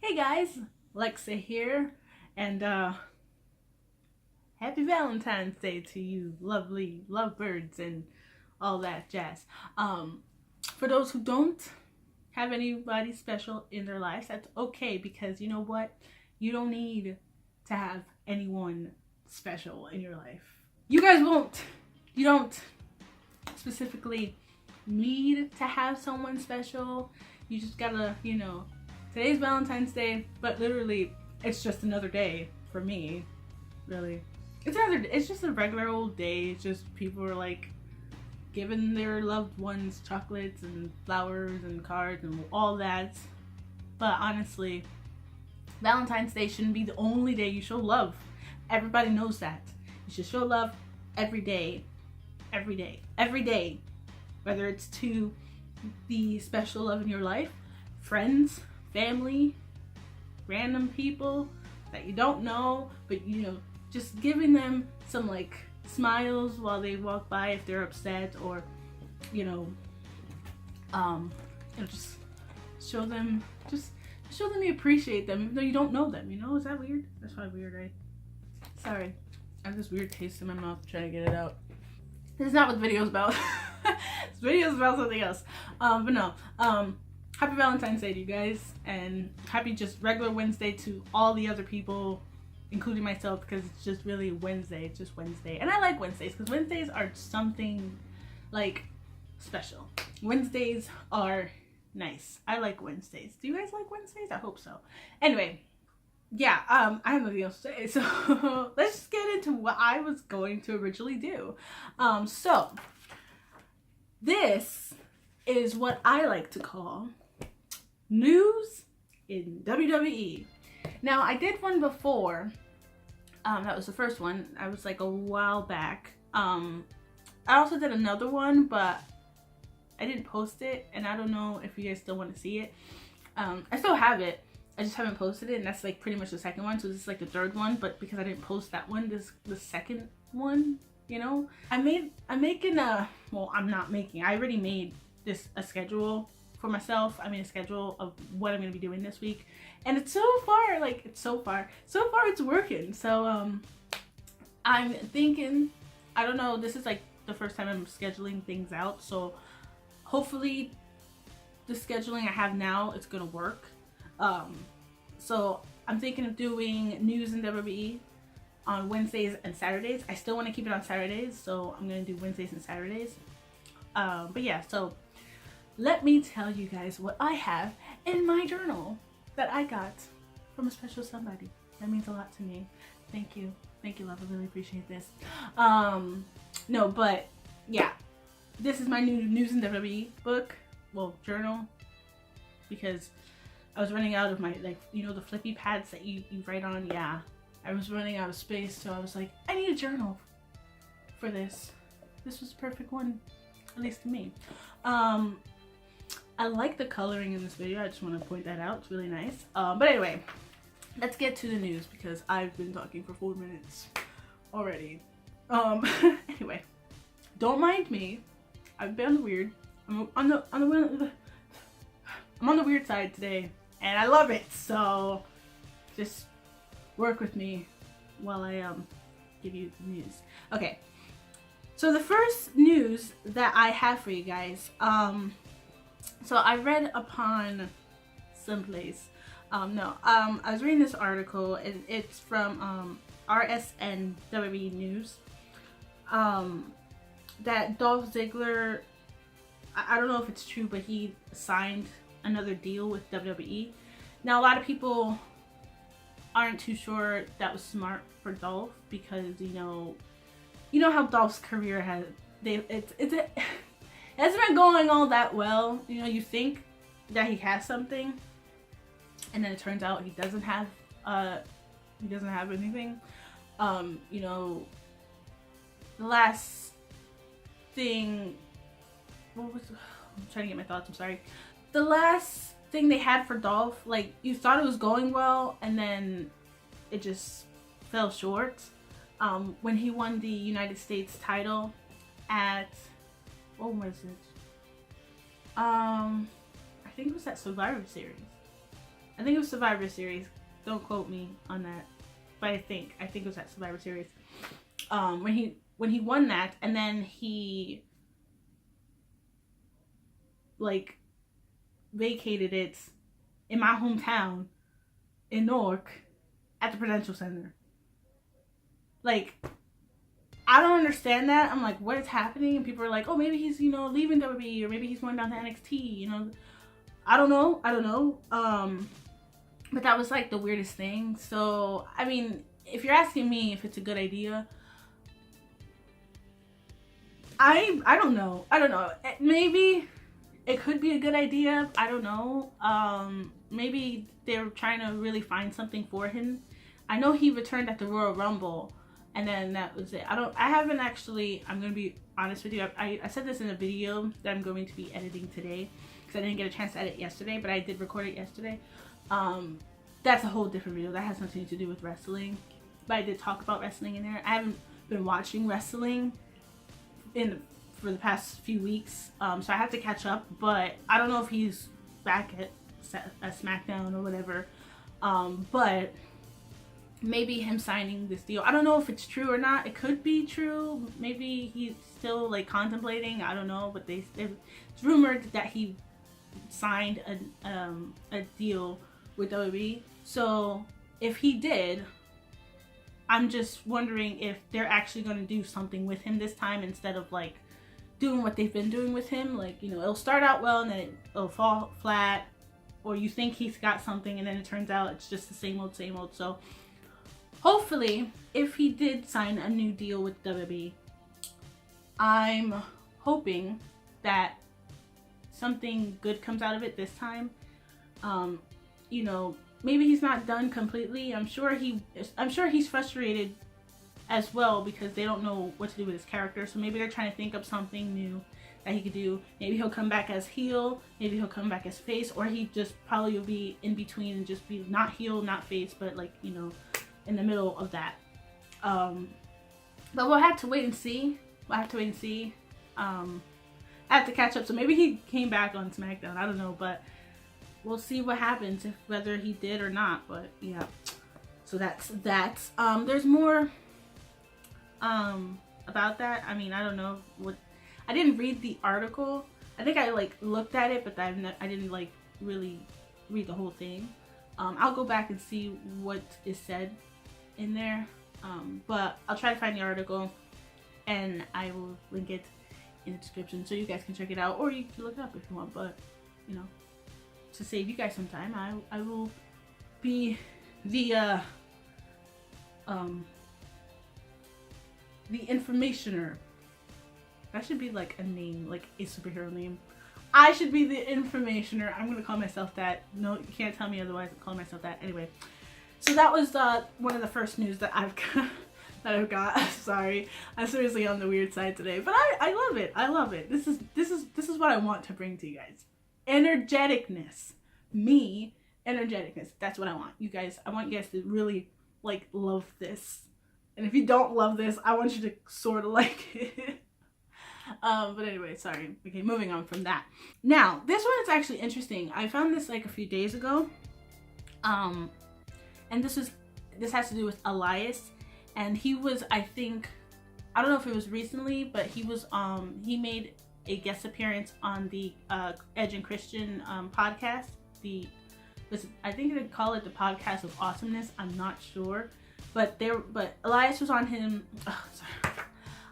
Hey guys, Lexa here, and happy Valentine's Day to you lovely lovebirds and all that jazz. For those who don't have anybody special in their lives, that's okay, because you know what? You don't need to have anyone special in your life. You guys won't. You don't specifically need to have someone special. You just gotta, today's Valentine's Day, but literally it's just another day for me. Really, it's just a regular old day. It's just people are like giving their loved ones chocolates and flowers and cards and all that. But honestly, Valentine's Day shouldn't be the only day you show love. Everybody knows that. You should show love every day, every day, every day. Whether it's to the special love in your life, friends, family, random people that you don't know, but just giving them some like smiles while they walk by if they're upset, or just show them you appreciate them even though you don't know them. Is that weird? That's probably weird, right? Sorry, I have this weird taste in my mouth trying to get it out. This is not what the video is about. This video is about something else. But no. Happy Valentine's Day to you guys, and happy just regular Wednesday to all the other people, including myself, because it's just really Wednesday. It's just Wednesday. And I like Wednesdays because Wednesdays are something like special. Wednesdays are nice. I like Wednesdays. Do you guys like Wednesdays? I hope so. Anyway, yeah, I have nothing else to say, so let's just get into what I was going to originally do. So this is what I like to call news in WWE. Now, I did one before. That was the first one. I was like a while back. I also did another one, but I didn't post it, and I don't know if you guys still want to see it. I still have it. I just haven't posted it, and that's like pretty much the second one. So this is like the third one, but because I didn't post that one, this is the second one. I'm making a, well, I'm not making, I already made a schedule for myself. I made a schedule of what I'm going to be doing this week, and it's so far it's working. So I'm thinking, I don't know, this is like the first time I'm scheduling things out, so hopefully the scheduling I have now, it's gonna work. So I'm thinking of doing news in WWE on Wednesdays and Saturdays. I still want to keep it on Saturdays, so I'm gonna do Wednesdays and Saturdays. But yeah, so let me tell you guys what I have in my journal that I got from a special somebody. That means a lot to me. Thank you, love. I really appreciate this. No, but yeah, this is my new news in WWE book, well, journal, because I was running out of my, the flippy pads that you write on. Yeah, I was running out of space, so I was like, I need a journal for this. This was the perfect one, at least to me. I like the coloring in this video. I just want to point that out. It's really nice. But anyway, let's get to the news because I've been talking for 4 minutes already. Anyway, don't mind me. I've been on the weird. I'm on the weird side today, and I love it. So just work with me while I give you the news. Okay. So the first news that I have for you guys, so I read upon someplace. I was reading this article, and it's from RSN WWE News. That Dolph Ziggler, I don't know if it's true, but he signed another deal with WWE. Now, a lot of people aren't too sure that was smart for Dolph, because you know how Dolph's career has, it hasn't been going all that well. You think that he has something, and then it turns out he doesn't have anything. The last thing, I'm trying to get my thoughts, I'm sorry. The last thing they had for Dolph, like, you thought it was going well, and then it just fell short. When he won the United States title at, what was it? I think it was at Survivor Series. I think it was Survivor Series. Don't quote me on that, but I think it was at Survivor Series. When he won that, and then he like vacated it in my hometown in Newark at the Prudential Center. Like, I don't understand that. I'm like, what is happening? And people are like, oh, maybe he's, leaving WWE, or maybe he's going down to NXT, I don't know. But that was like the weirdest thing. So, I mean, if you're asking me if it's a good idea, I don't know. Maybe it could be a good idea. I don't know. Maybe they're trying to really find something for him. I know he returned at the Royal Rumble, and then that was it. I'm going to be honest with you. I said this in a video that I'm going to be editing today, because I didn't get a chance to edit yesterday, but I did record it yesterday. That's a whole different video. That has nothing to do with wrestling. But I did talk about wrestling in there. I haven't been watching wrestling for the past few weeks, so I have to catch up. But I don't know if he's back at SmackDown or whatever. But maybe him signing this deal, I don't know if it's true or not. It could be true. Maybe he's still like contemplating. I don't know. But it's rumored that he signed a deal with WWE. So if he did, I'm just wondering if they're actually going to do something with him this time, instead of like doing what they've been doing with him. Like, it'll start out well and then it'll fall flat, or you think he's got something and then it turns out it's just the same old. So hopefully, if he did sign a new deal with WWE, I'm hoping that something good comes out of it this time. Maybe he's not done completely. I'm sure he's frustrated as well, because they don't know what to do with his character. So maybe they're trying to think up something new that he could do. Maybe he'll come back as heel, maybe he'll come back as face, or he just probably will be in between and just be not heel, not face, but like, in the middle of that. But we'll have to wait and see. I have to catch up. So maybe he came back on SmackDown. I don't know, but we'll see what happens, whether he did or not. But yeah, so that's that. There's more about that. I mean, I don't know what. I didn't read the article. I think I like looked at it, but I didn't like really read the whole thing. I'll go back and see what is said in there. But I'll try to find the article, and I will link it in the description so you guys can check it out, or you can look it up if you want. But to save you guys some time, I will be the informationer. That should be like a name, like a superhero name. I should be the informationer. I'm gonna call myself that. No, you can't tell me otherwise. I'm calling myself that anyway. So that was one of the first news that I've got. Sorry, I'm seriously on the weird side today, but I love it. I love it. This is what I want to bring to you guys. Energeticness. Energeticness. That's what I want. You guys, I want you guys to really like love this. And if you don't love this, I want you to sort of like it. But anyway, sorry. Okay, moving on from that. Now, this one is actually interesting. I found this like a few days ago. And this has to do with Elias. And he was, I think, I don't know if it was recently, but he made a guest appearance on the Edge and Christian podcast. I think they call it the Podcast of Awesomeness. I'm not sure, but Elias was on him. Oh, sorry.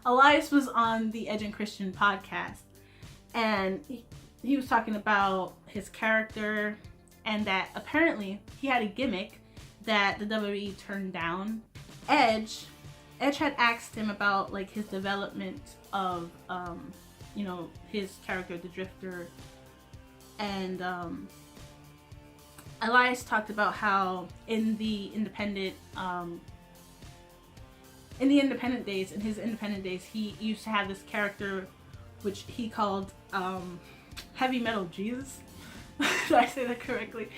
Elias was on the Edge and Christian podcast, and he was talking about his character, and that apparently he had a gimmick that the WWE turned down. Edge had asked him about like his development of his character, the Drifter, and Elias talked about how in his independent days, he used to have this character which he called Heavy Metal Jesus. Did I say that correctly?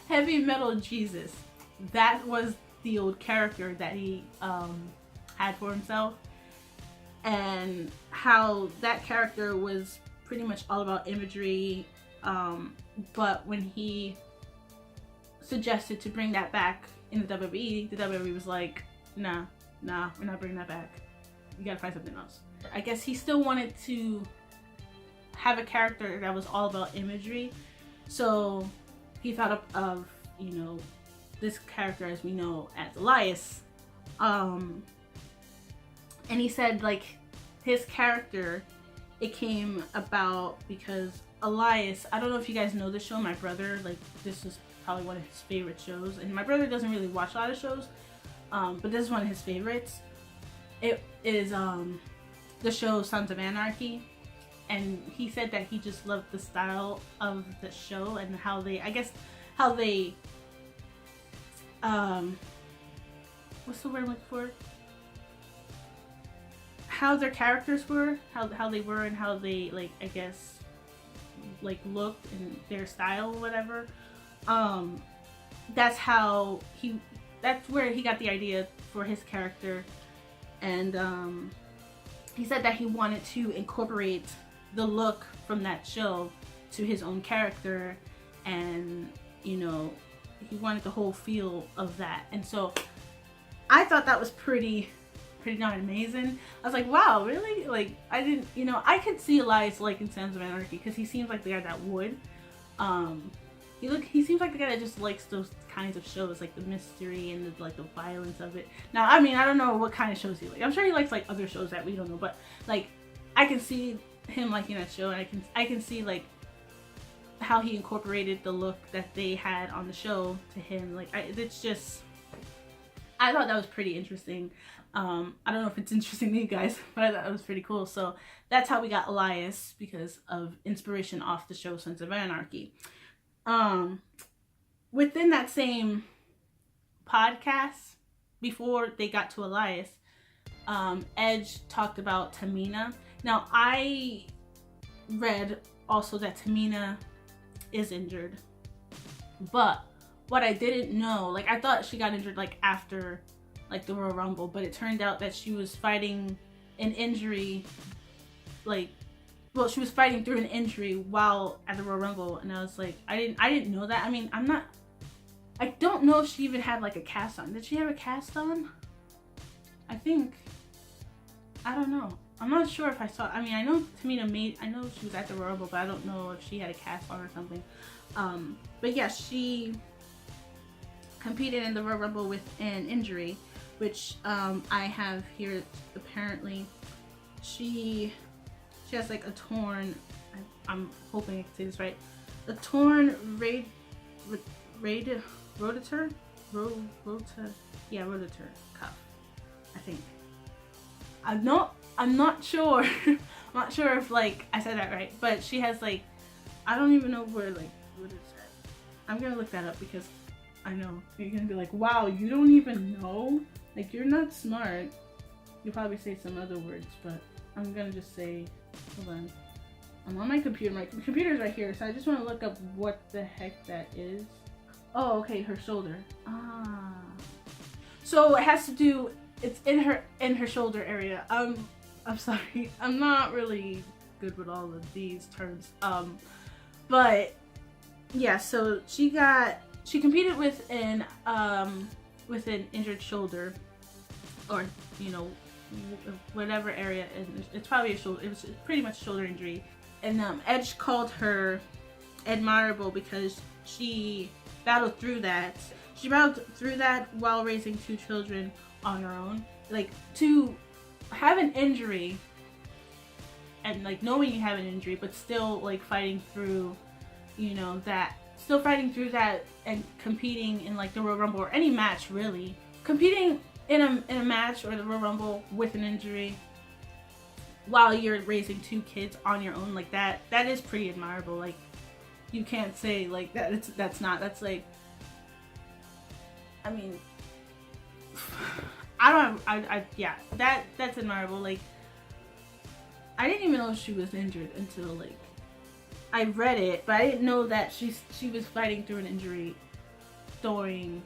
Heavy Metal Jesus. That was the old character that he had for himself, and how that character was pretty much all about imagery, but when he suggested to bring that back in the WWE, the WWE was like, nah, we're not bringing that back. You gotta find something else. I guess he still wanted to have a character that was all about imagery, so he thought of you know, this character as we know as Elias, and he said like his character, it came about because Elias, I don't know if you guys know the show, my brother, like this is probably one of his favorite shows, and my brother doesn't really watch a lot of shows, but this is one of his favorites. It is the show Sons of Anarchy, and he said that he just loved the style of the show and how they, I guess, how they, what's the word I'm looking for? How their characters were, how they were, and how they, like, I guess, like, looked and their style or whatever. That's how that's where he got the idea for his character, and he said that he wanted to incorporate the look from that show to his own character, and you know, he wanted the whole feel of that. And so I thought that was pretty darn amazing. I was like, wow, really? Like, I didn't, you know, I could see Elias liking Sons of Anarchy because he seems like the guy that would. He seems like the guy that just likes those kinds of shows, like the mystery and the, like the violence of it. Now, I mean, I don't know what kind of shows he likes. I'm sure he likes like other shows that we don't know, but like I can see him liking that show, and I can see like how he incorporated the look that they had on the show to him. Like it's just, I thought that was pretty interesting. I don't know if it's interesting to you guys, but I thought it was pretty cool. So that's how we got Elias, because of inspiration off the show Sons of Anarchy. Within that same podcast, before they got to Elias, Edge talked about Tamina. Now, I read also that Tamina is injured, but what I didn't know, like I thought she got injured like after like the Royal Rumble, but it turned out that she was fighting an injury, like, well, she was fighting through an injury while at the Royal Rumble, and I was like, I didn't know that. I mean, I don't know if she even had like a cast on. Did she have a cast on? I don't know. I'm not sure if I saw, I mean, I know Tamina I know she was at the Royal Rumble, but I don't know if she had a cast on or something. But yeah, she competed in the Royal Rumble with an injury, which I have here. Apparently she has like a torn, I'm hoping I can say this right, a torn rotator cuff, I think. I'm not sure. I'm not sure if like I said that right, but she has like, I don't even know where, like, what is that? I'm gonna look that up because I know you're gonna be like, wow, you don't even know? Like, you're not smart. You'll probably say some other words, but I'm gonna just say, hold on. I'm on my computer. My computer's right here, so I just want to look up what the heck that is. Oh, okay, her shoulder. Ah. So it has to do, it's in her shoulder area. I'm sorry. I'm not really good with all of these terms. But yeah, so she competed with an injured shoulder, or you know, whatever area, and it's probably a shoulder. It was pretty much a shoulder injury, and Edge called her admirable because she battled through that. She battled through that while raising 2 children on her own. Like, to have an injury and like knowing you have an injury, but still like fighting through, you know, that, still fighting through that and competing in like the Royal Rumble or any match really. Competing in a match or the Royal Rumble with an injury while you're raising 2 kids on your own, like that is pretty admirable. Like, you can't say like that. That's like, I mean, yeah, that's admirable. Like, I didn't even know she was injured until like I read it, but I didn't know that she was fighting through an injury during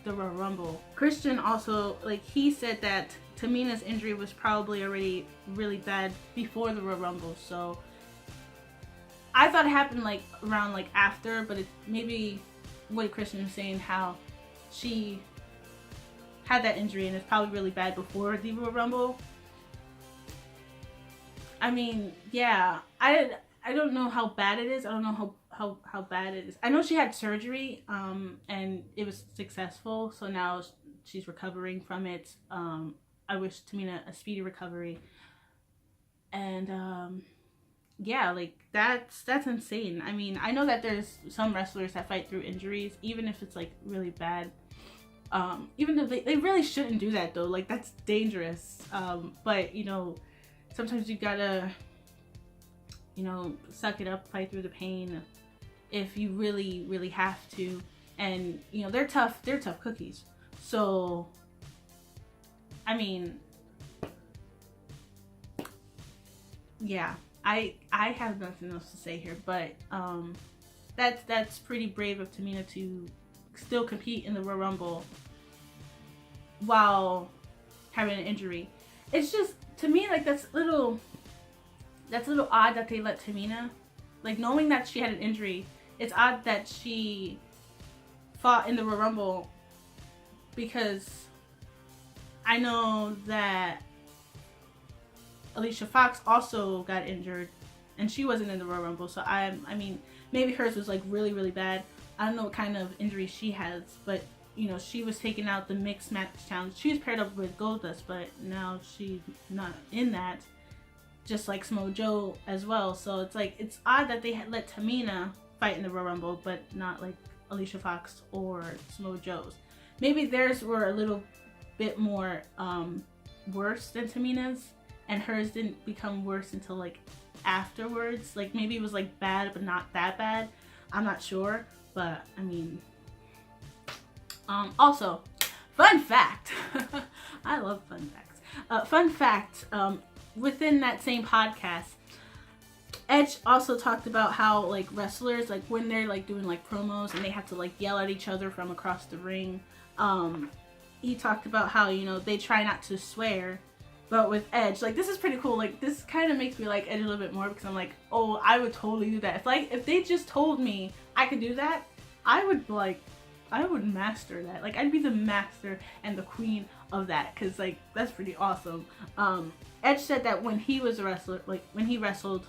the Royal Rumble. Christian also, like, he said that Tamina's injury was probably already really bad before the Royal Rumble, so I thought it happened like around like after, but it maybe what Christian was saying, how she had that injury and it's probably really bad before the Royal Rumble. I mean, yeah, I don't know how bad it is. I don't know how bad it is. I know she had surgery, and it was successful, so now she's recovering from it. I wish Tamina a speedy recovery. And yeah, like that's insane. I mean, I know that there's some wrestlers that fight through injuries, even if it's like really bad. Even though they really shouldn't do that though, like that's dangerous. But you know, sometimes you gotta, you know, suck it up, fight through the pain if you really have to. And you know, they're tough cookies. So I mean, yeah, I have nothing else to say here, but that's pretty brave of Tamina to still compete in the Royal Rumble while having an injury. It's just, to me, like that's a little odd that they let Tamina, like knowing that she had an injury, it's odd that she fought in the Royal Rumble, because I know that Alicia Fox also got injured and she wasn't in the Royal Rumble, so I mean, maybe hers was like really bad. I don't know what kind of injury she has, but you know, she was taking out the mixed match challenge. She was paired up with Goldust, but now she's not in that, just like Samoa Joe as well. So it's like, it's odd that they had let Tamina fight in the Royal Rumble, but not like Alicia Fox or Samoa Joe's. Maybe theirs were a little bit more worse than Tamina's, and hers didn't become worse until like afterwards. Like maybe it was like bad but not that bad. I'm not sure, but I mean, also, fun fact. I love fun facts. Fun fact, within that same podcast, Edge also talked about how like wrestlers, like when they're like doing like promos and they have to like yell at each other from across the ring, he talked about how, you know, they try not to swear. But with Edge, like this is pretty cool. Like this kind of makes me like Edge a little bit more, because I'm like, oh, I would totally do that. If they just told me I could do that, I would master that. Like I'd be the master and the queen of that, because like that's pretty awesome. Edge said that when he was a wrestler, like when he wrestled,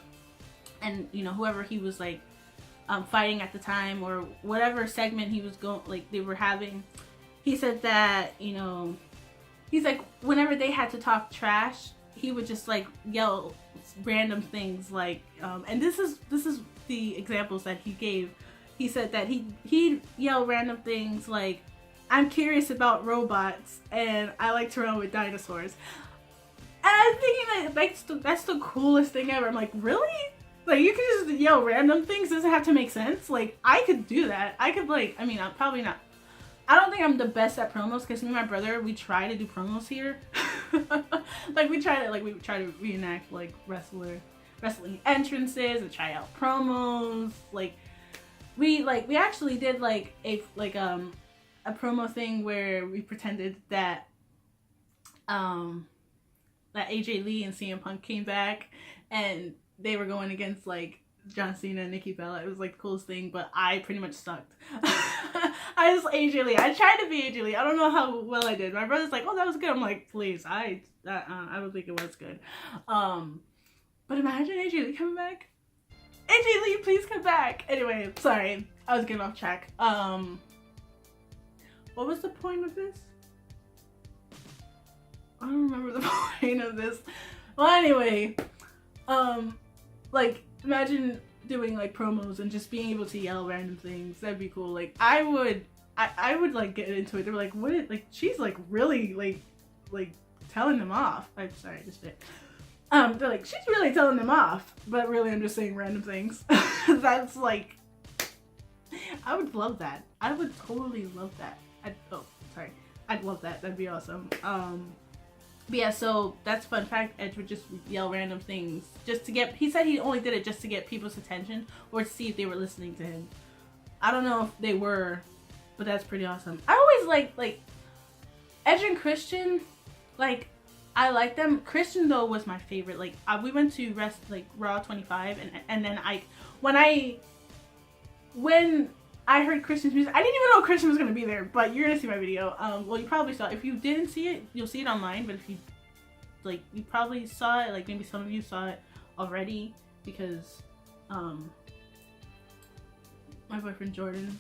and you know, whoever he was like fighting at the time, or whatever segment he was going, like they were having, he said that, you know, he's like, whenever they had to talk trash, he would just like yell random things like, and this is the examples that he gave. He said that he'd yell random things like, I'm curious about robots and I like to run with dinosaurs. And I'm thinking that that's the coolest thing ever. I'm like, really? Like you can just yell random things? Does it have to make sense? Like I could do that. I could like, I mean, I'm probably not. I don't think I'm the best at promos, because me and my brother, we try to do promos here. we try to reenact like wrestling entrances and try out promos. We actually did like a promo thing where we pretended that that AJ Lee and CM Punk came back and they were going against like John Cena and Nikki Bella. It was like the coolest thing, but I pretty much sucked. I was AJ Lee. I tried to be AJ Lee. I don't know how well I did. My brother's like, oh, that was good. I'm like, please, I don't think it was good. But imagine AJ Lee coming back. AJ Lee, please come back. Anyway, sorry, I was getting off track. What was the point of this? I don't remember the point of this. Well, anyway, like imagine doing like promos and just being able to yell random things. That'd be cool. Like I would like get into it. They were like, what? Like she's like really like telling them off. I'm sorry, just bit. They're like, she's really telling them off, but really I'm just saying random things. That's like, I would love that. I would totally love that. I'd love that. That'd be awesome. But yeah, so that's a fun fact. Edge would just yell random things just to get, he said he only did it just to get people's attention or to see if they were listening to him. I don't know if they were, but that's pretty awesome. I always like Edge and Christian, like I like them. Christian though was my favorite. Like we went to Raw 25 and then when I heard Christian's music. I didn't even know Christian was gonna be there, but you're gonna see my video. Well, you probably saw it. If you didn't see it, you'll see it online. But if you like, you probably saw it. Like maybe some of you saw it already because my boyfriend Jordan,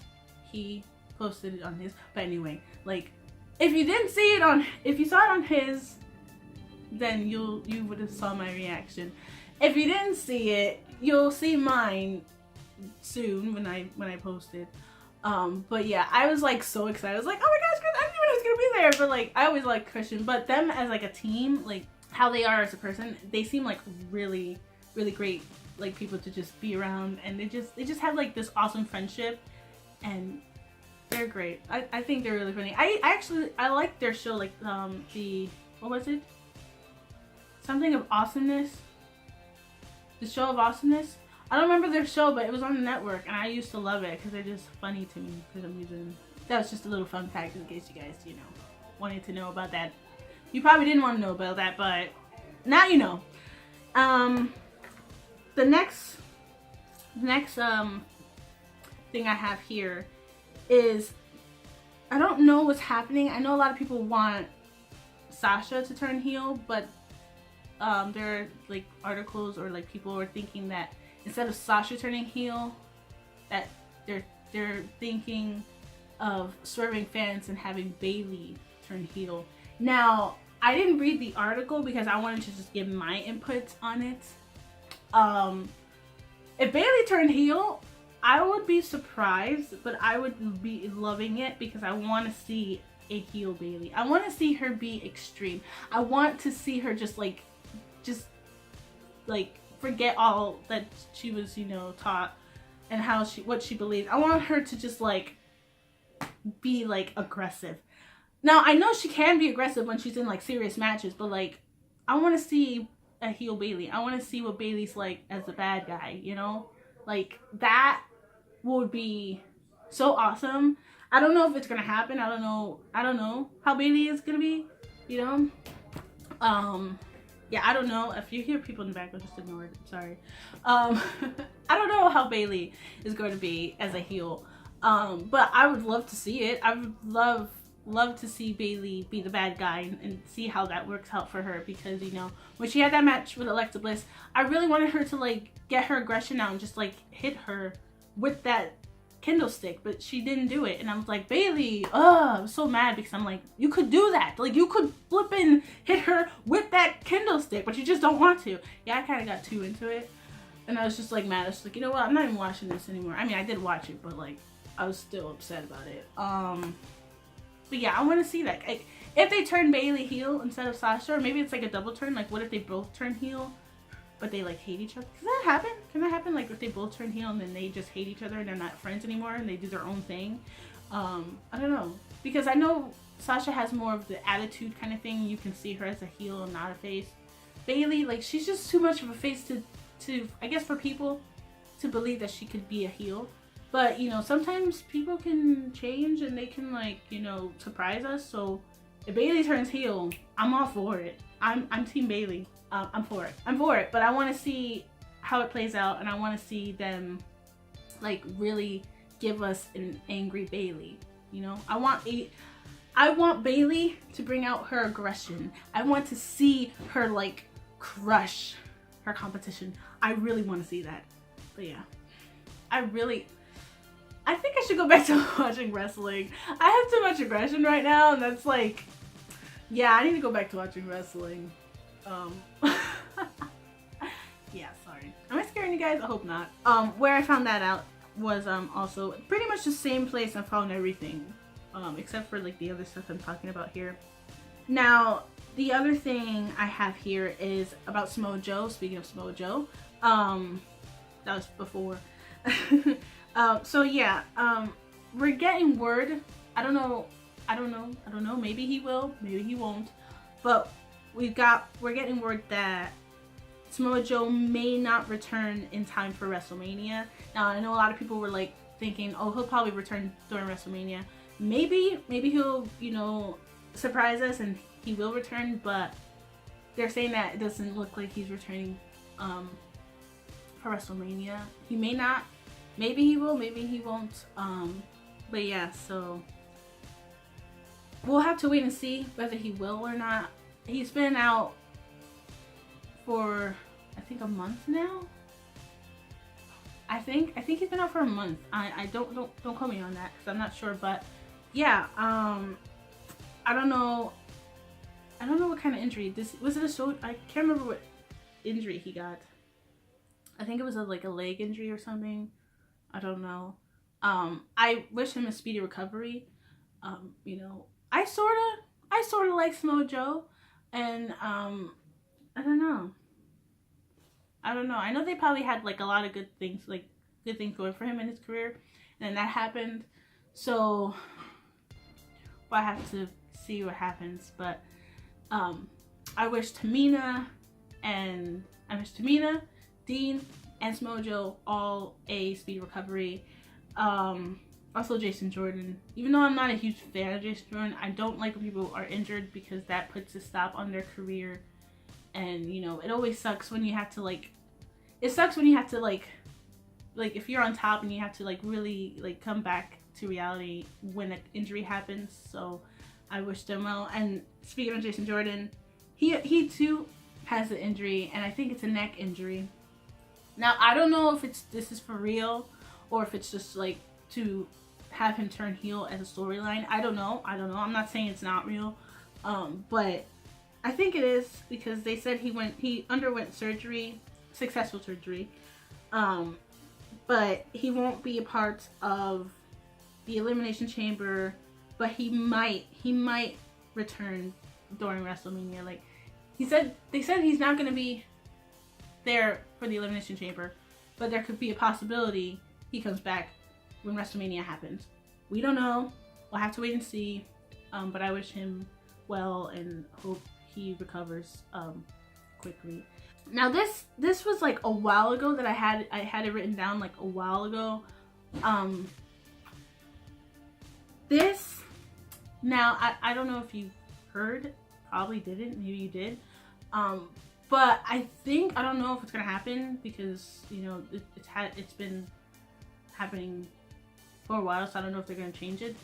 he posted it on his. But anyway, like if you didn't see it on, if you saw it on his, then you would have saw my reaction. If you didn't see it, you'll see mine soon when I posted. But yeah, I was like so excited. I was like, oh my gosh, I didn't even know he was gonna be there. But like, I always like Christian, but them as like a team, like how they are as a person, they seem like really, really great, like people to just be around, and they just have like this awesome friendship, and they're great. I think they're really funny. I like their show, like the, what was it? Something of Awesomeness. The Show of Awesomeness. I don't remember their show, but it was on the network, and I used to love it because they're just funny to me for some reason. That was just a little fun fact in case you guys, you know, wanted to know about that. You probably didn't want to know about that, but now you know. The next thing I have here is, I don't know what's happening. I know a lot of people want Sasha to turn heel, but there are like articles or like people are thinking that instead of Sasha turning heel, that they're thinking of swerving fans and having Bailey turn heel. Now, I didn't read the article because I wanted to just give my input on it. If Bailey turned heel, I would be surprised, but I would be loving it because I want to see a heel Bailey. I want to see her be extreme. I want to see her just forget all that she was, you know, taught and what she believes. I want her to just like be like aggressive. Now, I know she can be aggressive when she's in like serious matches, but like I want to see a heel Bailey. I want to see what Bailey's like as the bad guy, you know? Like that would be so awesome. I don't know if it's going to happen. I don't know how Bailey is going to be, you know? Yeah, I don't know. If you hear people in the background, just ignore it. Sorry. I don't know how Bailey is going to be as a heel. But I would love to see it. I would love to see Bailey be the bad guy and see how that works out for her, because, you know, when she had that match with Alexa Bliss, I really wanted her to like get her aggression out and just like hit her with that kendo stick, but she didn't do it. And I was like, Bailey, I was so mad because I'm like, you could do that. Like, you could flip and hit her with that kendo stick, but you just don't want to. Yeah, I kind of got too into it. And I was just like mad. I was like, you know what? I'm not even watching this anymore. I mean, I did watch it, but like, I was still upset about it. But yeah, I want to see that. Like, if they turn Bailey heel instead of Sasha, or maybe it's like a double turn. Like, what if they both turn heel, but they like hate each other? Can that happen? Can that happen? Like, if they both turn heel and then they just hate each other and they're not friends anymore and they do their own thing? I don't know, because I know Sasha has more of the attitude kind of thing. You can see her as a heel and not a face. Bailey, like, she's just too much of a face to I guess for people to believe that she could be a heel. But, you know, sometimes people can change and they can, like, you know, surprise us. So if Bailey turns heel, I'm all for it. I'm Team Bailey. I'm for it. I'm for it. But I want to see how it plays out, and I want to see them like really give us an angry Bailey. You know, I want Bailey to bring out her aggression. I want to see her like crush her competition. I really want to see that. But yeah, I think I should go back to watching wrestling. I have too much aggression right now, and that's like, yeah, I need to go back to watching wrestling. Yeah, sorry. Am I scaring you guys? I hope not. Where I found that out was also pretty much the same place I found everything, except for like the other stuff I'm talking about here. Now, the other thing I have here is about Samoa Joe. Speaking of Samoa Joe, that was before. So yeah, we're getting word. I don't know. Maybe he will, maybe he won't. But we're getting word that Samoa Joe may not return in time for WrestleMania. Now, I know a lot of people were like thinking, oh, he'll probably return during WrestleMania. Maybe he'll, you know, surprise us and he will return, but they're saying that it doesn't look like he's returning for WrestleMania. He may not. Maybe he will, maybe he won't. But yeah, so we'll have to wait and see whether he will or not. He's been out for, I think, a month now. I think he's been out for a month. I don't quote me on that because I'm not sure, but yeah, I don't know what kind of injury this was. It a shoulder? I can't remember what injury he got. I think it was like a leg injury or something. I don't know. I wish him a speedy recovery. You know, I sorta like Smojo, and I don't know. I know they probably had like a lot of good things going for him in his career, and then that happened. So we'll have to see what happens. But I wish Tamina, Dean, and Smojo all a speedy recovery. Also Jason Jordan. Even though I'm not a huge fan of Jason Jordan, I don't like when people are injured because that puts a stop on their career. And you know, it always sucks when you have to like if you're on top and you have to like really like come back to reality when an injury happens. So I wish them well. And speaking of Jason Jordan, he too has an injury, and I think it's a neck injury. Now I don't know if this is for real or if it's just like to have him turn heel as a storyline. I don't know. I'm not saying it's not real, but I think it is because they said he underwent surgery, successful surgery, but he won't be a part of the Elimination Chamber, but he might return during WrestleMania. Like they said he's not going to be there for the Elimination Chamber, but there could be a possibility he comes back when WrestleMania happens. We don't know. We'll have to wait and see. But I wish him well and hope he recovers quickly. Now this was like a while ago that I had it written down like a while ago. This now I don't know if you heard, probably didn't, maybe you did. But I don't know if it's gonna happen because you know it's been happening for a while, so I don't know if they're gonna change it.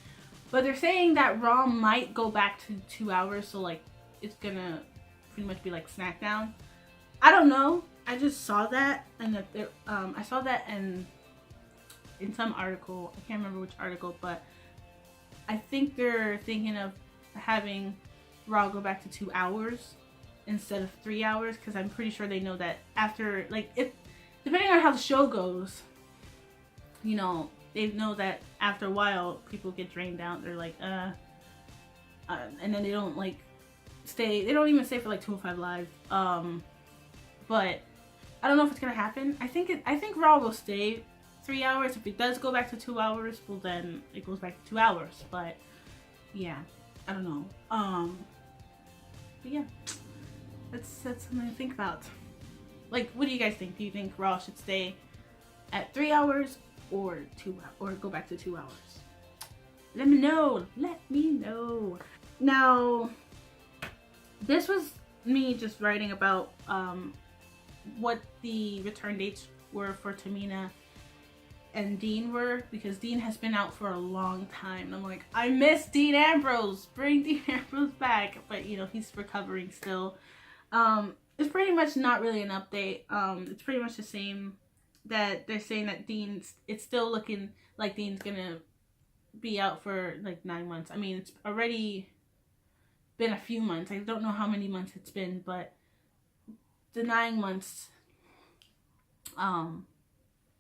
But they're saying that Raw might go back to 2 hours, so like it's gonna pretty much be like SmackDown. I don't know. I just saw that, and that I saw that in some article. I can't remember which article, but I think they're thinking of having Raw go back to 2 hours instead of 3 hours, because I'm pretty sure they know that after, like, if depending on how the show goes, you know, they know that after a while people get drained out. They're like, and then they don't like stay. They don't even stay for like 205 Live. But I don't know if it's gonna happen. I think Raw will stay 3 hours. If it does go back to 2 hours, well then it goes back to 2 hours. But yeah, I don't know. But yeah, that's something to think about. Like, what do you guys think? Do you think Raw should stay at 3 hours or go back to 2 hours? Let me know. Let me know. Now, this was me just writing about what the return dates were for Tamina and Dean were, because Dean has been out for a long time. And I'm like, I miss Dean Ambrose. Bring Dean Ambrose back. But you know, he's recovering still. It's pretty much not really an update. It's pretty much the same, that they're saying that it's still looking like Dean's gonna be out for like 9 months. I mean, it's already been a few months. I don't know how many months it's been, but the 9 months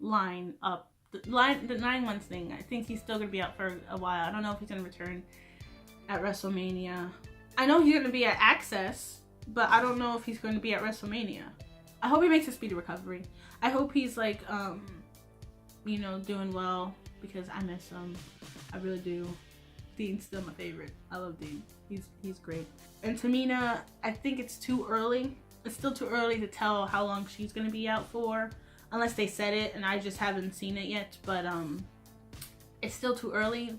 line up. The 9 months thing, I think he's still gonna be out for a while. I don't know if he's gonna return at WrestleMania. I know he's gonna be at Access, but I don't know if he's going to be at WrestleMania. I hope he makes a speedy recovery. I hope he's like, you know, doing well, because I miss him. I really do. Dean's still my favorite. I love Dean. He's great. And Tamina, I think it's too early. It's still too early to tell how long she's going to be out for, unless they said it and I just haven't seen it yet. But it's still too early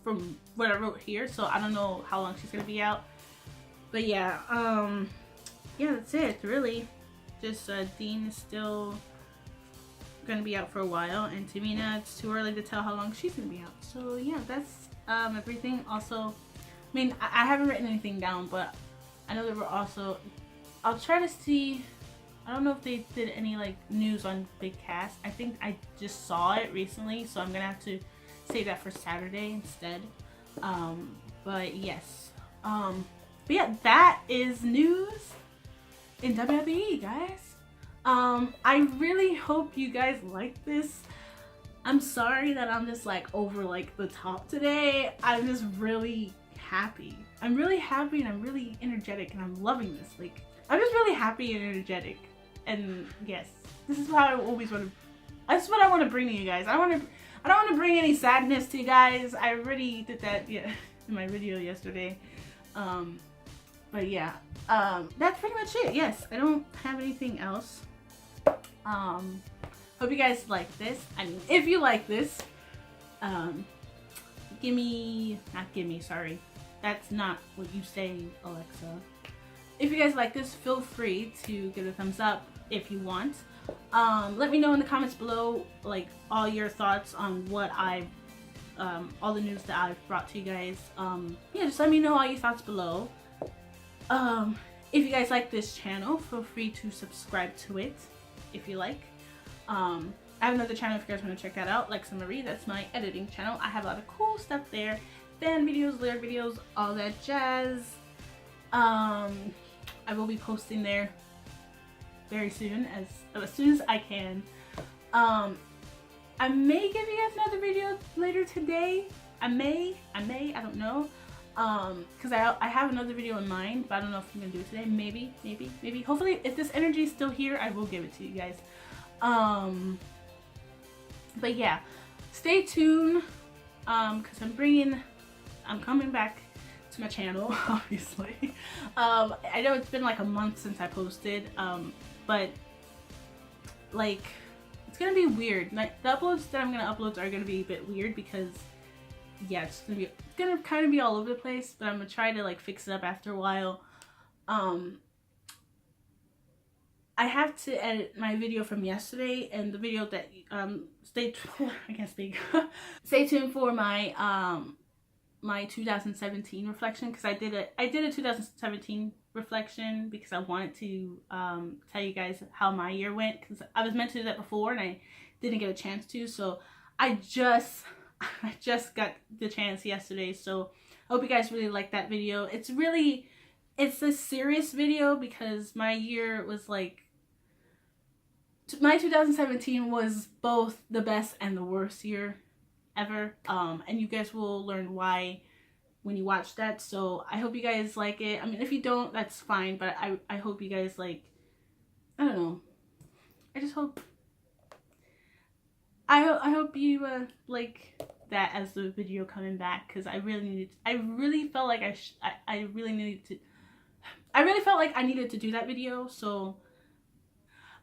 from what I wrote here, so I don't know how long she's going to be out. But yeah, yeah, that's it, really. Just Dean is still gonna be out for a while, and Tamina, it's too early to tell how long she's gonna be out. So yeah, that's everything. Also, I mean, I haven't written anything down, but I know there were also, I'll try to see, I don't know if they did any like news on Big Cass. I think I just saw it recently, so I'm gonna have to save that for Saturday instead. But yes, but yeah, that is news in WWE, guys. I really hope you guys like this. I'm sorry that I'm just like over like the top today. I'm just really happy. I'm really happy and I'm really energetic and I'm loving this. Like, I'm just really happy and energetic. And yes, this is how I always want to, that's what I want to bring to you guys. I don't want to bring any sadness to you guys. I already did that, yeah, in my video yesterday. But yeah, that's pretty much it. Yes, I don't have anything else. Hope you guys like this. I mean, if you like this, sorry. That's not what you say, Alexa. If you guys like this, feel free to give it a thumbs up if you want. Let me know in the comments below, like, all your thoughts on what I've, all the news that I've brought to you guys. Yeah, just let me know all your thoughts below. If you guys like this channel, feel free to subscribe to it if you like. I have another channel if you guys want to check that out, Lexa Marie. That's my editing channel. I have a lot of cool stuff there. Fan videos, lyric videos, all that jazz. I will be posting there very soon, as soon as I can. I may give you guys another video later today. I don't know. Because I have another video in mind, but I don't know if I'm gonna do it today. Maybe. Hopefully, if this energy is still here, I will give it to you guys. But yeah, stay tuned. Because I'm coming back to my channel, obviously. I know it's been like a month since I posted, but like, it's gonna be weird. Like, the uploads that I'm gonna upload are gonna be a bit weird because, yeah, it's gonna kind of be all over the place, but I'm gonna try to like fix it up after a while. I have to edit my video from yesterday, and the video that I can't speak. Stay tuned for my my 2017 reflection, because I did a 2017 reflection because I wanted to tell you guys how my year went, because I was meant to do that before and I didn't get a chance to, so I just got the chance yesterday. So I hope you guys really like that video. It's a serious video because my year was like, my 2017 was both the best and the worst year ever, and you guys will learn why when you watch that. So I hope you guys like it. I mean, if you don't, that's fine, but I hope you guys, like, I don't know, I just hope I hope you like that as the video coming back, because I really felt like I really felt like I needed to do that video. So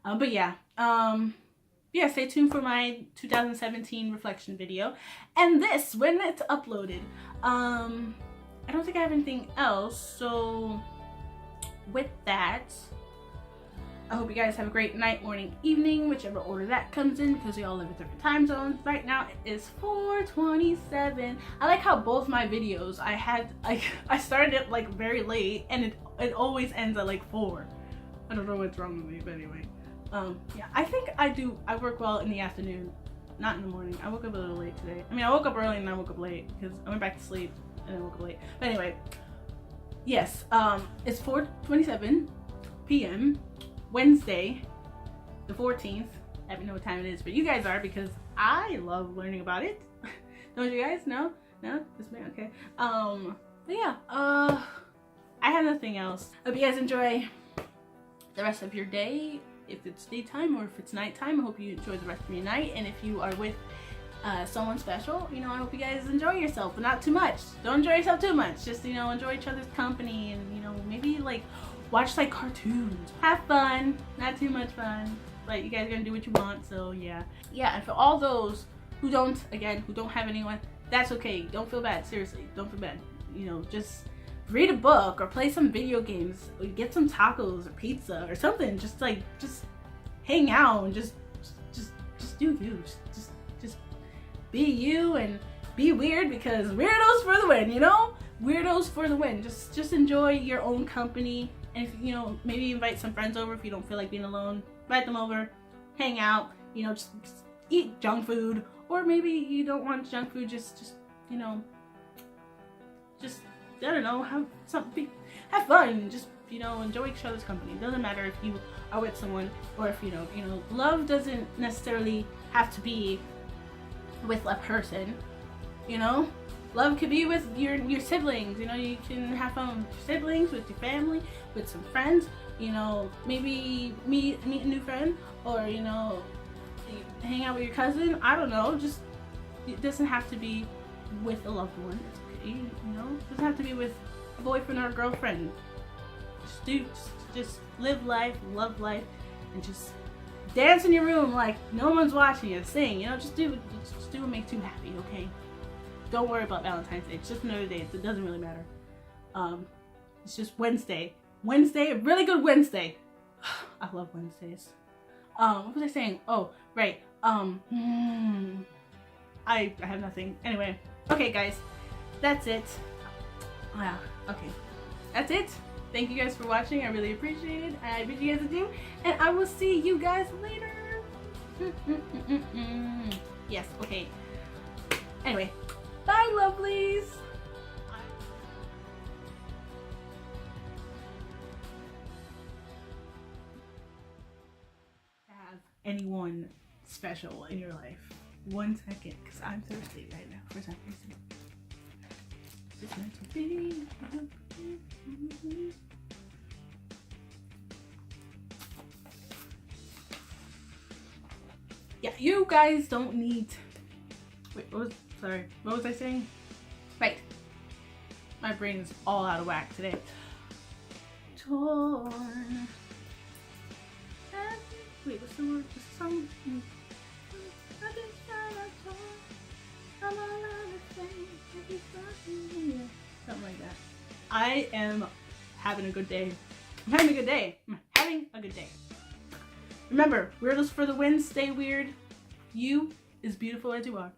but yeah, yeah, stay tuned for my 2017 reflection video. And this, when it's uploaded, I don't think I have anything else. So with that, I hope you guys have a great night, morning, evening, whichever order that comes in, because we all live in different time zones. Right now it is 4:27. I like how both my videos, I started it like very late, and it always ends at like 4. I don't know what's wrong with me, but anyway. Yeah, I think I work well in the afternoon, not in the morning. I woke up a little late today. I mean, I woke up early and I woke up late because I went back to sleep and then woke up late. But anyway, yes, it's 4:27 p.m. Wednesday, the 14th. I don't know what time it is, but you guys are, because I love learning about it. Don't you guys? No? Just me? Okay. But yeah, I have nothing else. Hope you guys enjoy the rest of your day. If it's daytime or if it's nighttime, I hope you enjoy the rest of your night. And if you are with someone special, you know, I hope you guys enjoy yourself, but not too much. Don't enjoy yourself too much. Just, you know, enjoy each other's company, and, you know, maybe like watch like cartoons. Have fun, not too much fun. But you guys are gonna do what you want, so yeah. Yeah, and for all those who don't have anyone, that's okay. Don't feel bad, seriously, don't feel bad. You know, just read a book or play some video games, or get some tacos or pizza or something. Just hang out and just just do you. Just be you and be weird, because weirdos for the win, you know? Weirdos for the win. Just enjoy your own company. And if, you know, maybe invite some friends over if you don't feel like being alone. Invite them over, hang out, you know, just eat junk food. Or maybe you don't want junk food, just you know, just, I don't know, have something, have fun, just, you know, enjoy each other's company. It doesn't matter if you are with someone or if you know, love doesn't necessarily have to be with a person, you know? Love could be with your siblings, you know, you can have fun with your siblings, with your family, with some friends, you know, maybe meet a new friend, or, you know, hang out with your cousin. I don't know, just, it doesn't have to be with a loved one. It's okay, you know, it doesn't have to be with a boyfriend or a girlfriend. Just live life, love life, and just dance in your room like no one's watching you. Sing, you know, just do what makes you happy, okay? Don't worry about Valentine's Day. It's just another day. It doesn't really matter. It's just Wednesday. Wednesday, a really good Wednesday. I love Wednesdays. What was I saying? Oh, right. I have nothing. Anyway, okay, guys, that's it. Yeah, okay, that's it. Thank you guys for watching. I really appreciate it. I bid you guys adieu, and I will see you guys later. Yes, okay. Anyway, bye, lovelies. Have anyone special in your life? 1 second, because I'm thirsty right now for some reason. Is this meant to be? Yeah, you guys don't need. Wait, what was I saying? Right. My brain is all out of whack today. Torn. Wait, what's the word? What's the song? Something like that. I am having a good day. I'm having a good day. I'm having a good day. Remember, weirdos for the win. Stay weird. You is beautiful as you are.